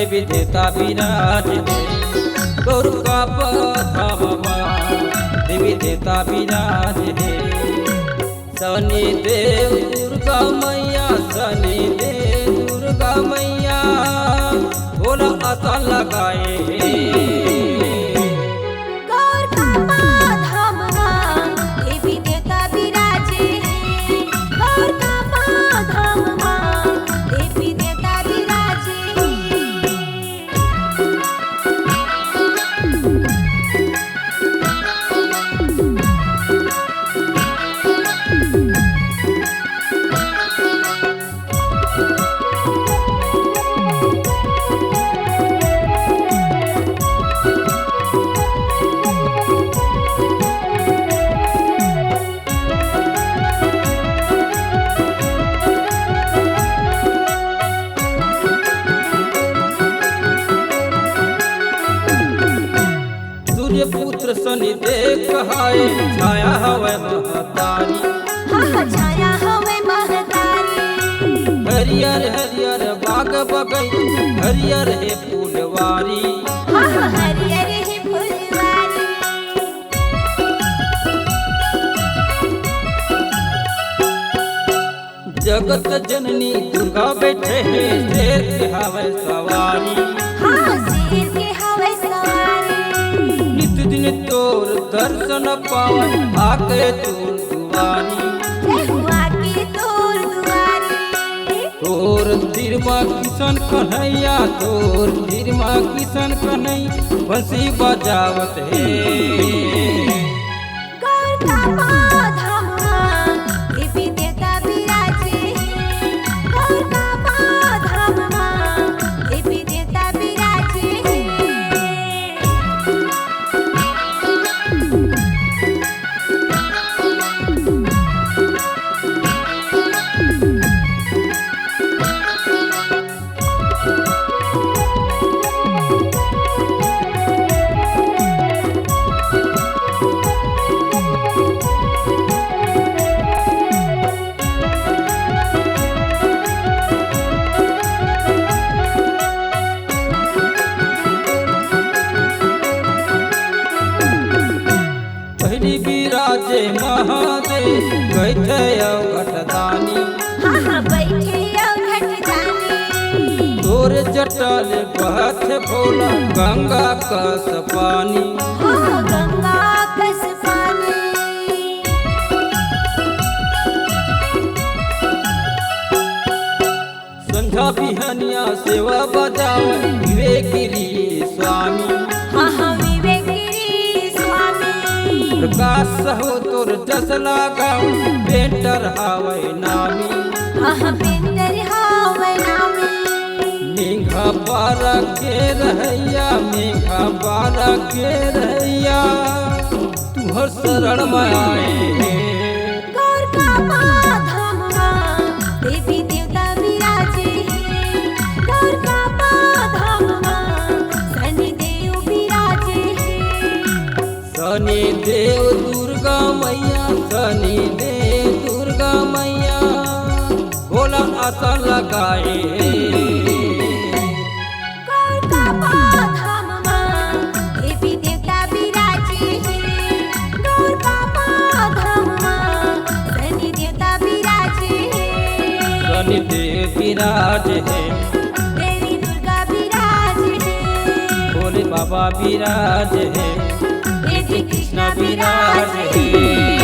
देवी देवता विराज है गौर का धामवा देवी देवता विराज है। शनि देव दुर्गा मैया शनि देव दुर्गा मैया बोला आशा लगाए गौर का धामवा देवी देवता विराजे हैं। गौर का धामवा देवी देवता विराजे पुत्र शनि देव कहाए छाया हवे महतारी छाया हवे महतारी। हरियर हरियर बाग बगई हरियर है फूलवारी हरियर है फुलवारी। जगत जननी दुर्गा बैठे है शेर के हवे सवारी शेर के हवे सवारी। नित दिन तोर दर्शन पावन आके तोर दुआरी आके तोर दुआरी। तोर तिरमा किशन कन्हैया तोर तिरमा किशन कन्हैया बंसी बजावत है गौर का धामवा देवी देवता विराजे हैं। गौर का धामवा देवी देवता विराजे हैं। पहली विराजे महादेव बैठे घटदानी बैठे घट जानी। तोर जटल बहत भोला गंगा कस पानी गंगा कस पानी। संध्या बिहनिया सेवा बजाओ विवेगिरी स्वामी विवेगिरी स्वामी। प्रकाश हो तोर जस लगाओ पेंटर हावे नामी पेंटर हावे नामी। मेघा बारा के रहैया मेघा बारा के रहैया तू हर शरण में आए गौर का धामवा देवी देवता विराजे हैं। गौर का धामवा शनि देव विराजे हैं। शनि देव दुर्गा मैया शनि देव दुर्गा मैया बोला आशा लगाए गौर का धामवा देवी देवता विराजे हैं। गौर का धामवा शनि देवता विराजे हैं। शनि देव विराज है देवी दुर्गा विराज है। भोले बाबा विराज है कृष्ण कृष्ण विराज है।